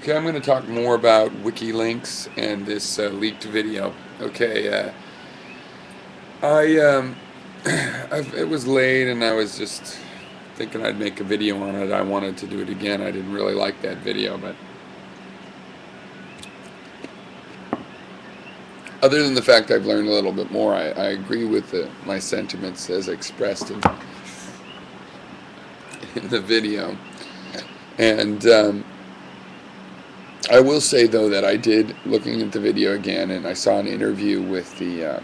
Okay, I'm going to talk more about WikiLeaks and this leaked video. Okay, I it was late and I was just thinking I'd make a video on it. I wanted to do it again. I didn't really like that video, but other than the fact I've learned a little bit more, I agree with my sentiments as expressed in the video. And I will say though that I did looking at the video again, and I saw an interview with the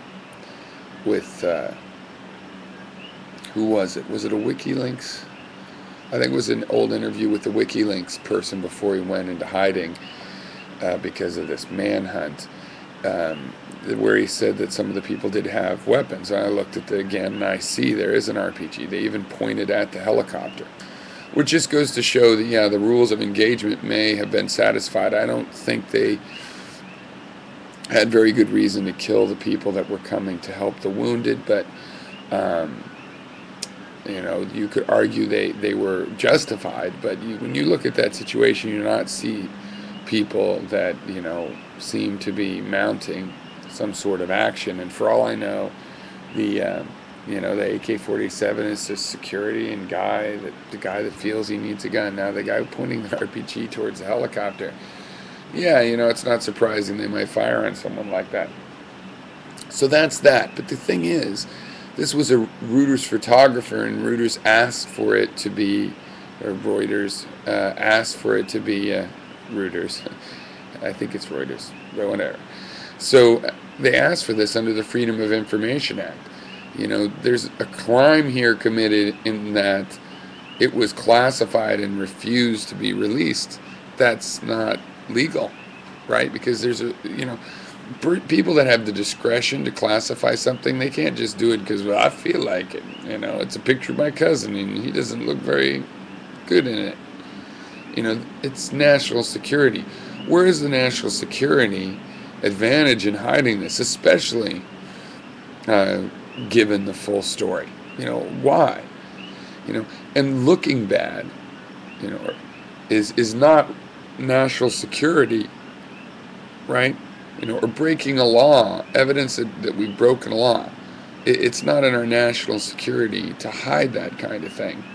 with who was it? Was it a WikiLeaks? I think it was an old interview with the WikiLeaks person before he went into hiding because of this manhunt, where he said that some of the people did have weapons. And I looked at it again, and I see there is an RPG. They even pointed at the helicopter, which just goes to show that, yeah, the rules of engagement may have been satisfied. I don't think they had very good reason to kill the people that were coming to help the wounded, but you could argue they were justified. But when you look at that situation, you do not see people that seem to be mounting some sort of action. And for all I know, the the AK-47 is just security and the guy that feels he needs a gun. Now the guy pointing the RPG towards the helicopter, yeah, it's not surprising they might fire on someone like that. So that's that. But the thing is, this was a Reuters photographer, and Reuters asked for it to be, or Reuters asked for it to be Reuters. I think it's Reuters, but whatever. So they asked for this under the Freedom of Information Act. There's a crime here committed in that it was classified and refused to be released. That's not legal, right? Because there's people that have the discretion to classify something, they can't just do it because, well, I feel like it. It's a picture of my cousin and he doesn't look very good in it. It's national security. Where is the national security advantage in hiding this, especially given the full story? Why? And looking bad, is not national security, right? Or breaking a law, evidence that we've broken a law. It's not in our national security to hide that kind of thing.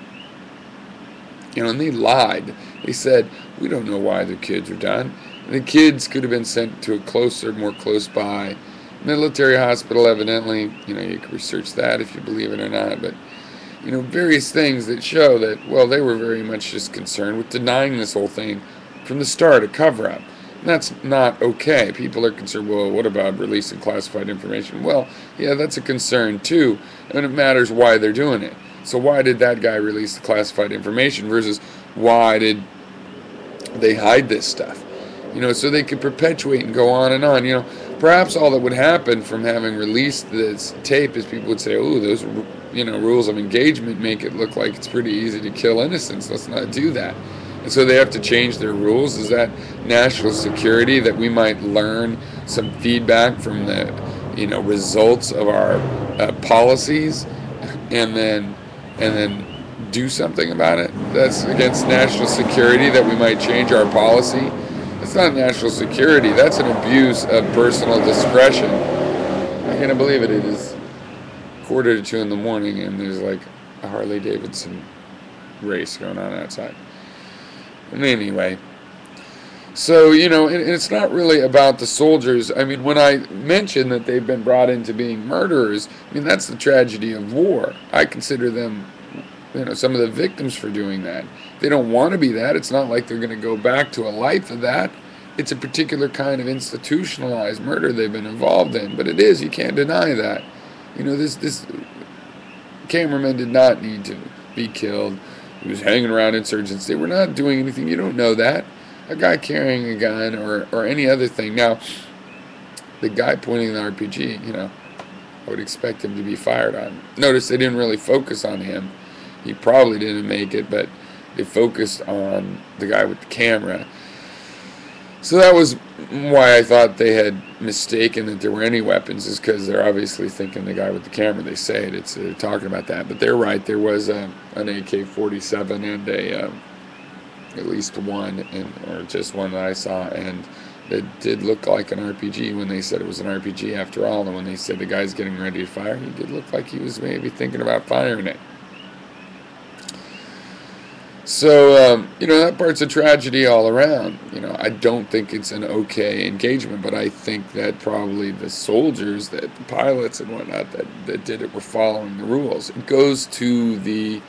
And they lied. They said, we don't know why the kids are done. And the kids could have been sent to a more close by military hospital, evidently. You can research that if you believe it or not. But, various things that show that, well, they were very much just concerned with denying this whole thing from the start, a cover-up. And that's not okay. People are concerned, well, what about releasing classified information? Well, yeah, that's a concern too. And it matters why they're doing it. So why did that guy release the classified information versus why did they hide this stuff? So they could perpetuate and go on and on. Perhaps all that would happen from having released this tape is people would say, oh, those, rules of engagement make it look like it's pretty easy to kill innocents. Let's not do that. And so they have to change their rules. Is that national security, that we might learn some feedback from the, results of our policies, and then do something about it? That's against national security, that we might change our policy. It's not national security. That's an abuse of personal discretion. I can't believe it. It is 1:45 in the morning, and there's like a Harley Davidson race going on outside. And anyway, so, and it's not really about the soldiers. I mean, when I mentioned that they've been brought into being murderers, that's the tragedy of war. I consider them, some of the victims for doing that. They don't want to be that. It's not like they're going to go back to a life of that. It's a particular kind of institutionalized murder they've been involved in. But it is, you can't deny that. This cameraman did not need to be killed. He was hanging around insurgents. They were not doing anything. You don't know that. A guy carrying a gun or any other thing. Now, the guy pointing the RPG, I would expect him to be fired on. Notice they didn't really focus on him. He probably didn't make it, but they focused on the guy with the camera. So that was why I thought they had mistaken that there were any weapons, is because they're obviously thinking the guy with the camera. They say it. They're talking about that. But they're right. There was an AK-47 and at least one, or just one that I saw, and it did look like an RPG when they said it was an RPG after all, and when they said the guy's getting ready to fire, he did look like he was maybe thinking about firing it. So, that part's a tragedy all around. I don't think it's an okay engagement, but I think that probably the soldiers, the pilots and whatnot that did it were following the rules. It goes to the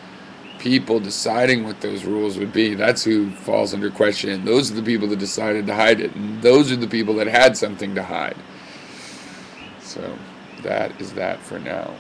people deciding what those rules would be. That's who falls under question. Those are the people that decided to hide it, and those are the people that had something to hide. So that is that for now.